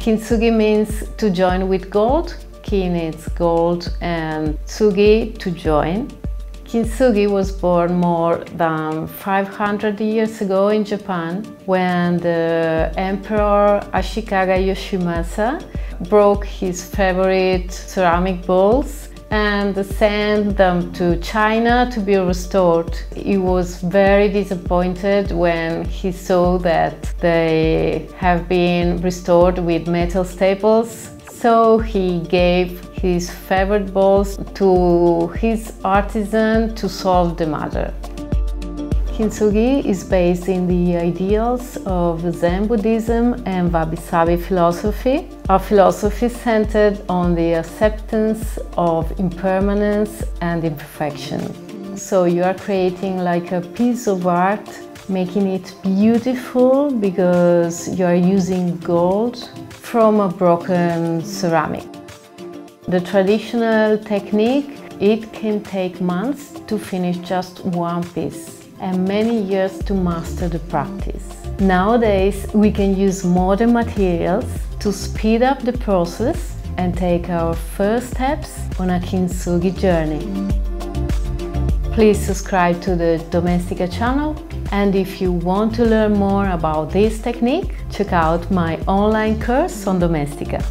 Kintsugi means to join with gold. Kin is gold and tsugi, to join. Kintsugi was born more than 500 years ago in Japan when the Emperor Ashikaga Yoshimasa broke his favorite ceramic bowls and sent them to China to be restored. He was very disappointed when he saw that they have been restored with metal staples, so he gave his favorite bowls to his artisan to solve the matter. Kintsugi is based in the ideals of Zen Buddhism and Wabi-Sabi philosophy, a philosophy centered on the acceptance of impermanence and imperfection. So you are creating like a piece of art, making it beautiful because you are using gold from a broken ceramic. The traditional technique, it can take months to finish just one piece and many years to master the practice. Nowadays, we can use modern materials to speed up the process and take our first steps on a Kintsugi journey. Please subscribe to the Domestika channel, and if you want to learn more about this technique, check out my online course on Domestika.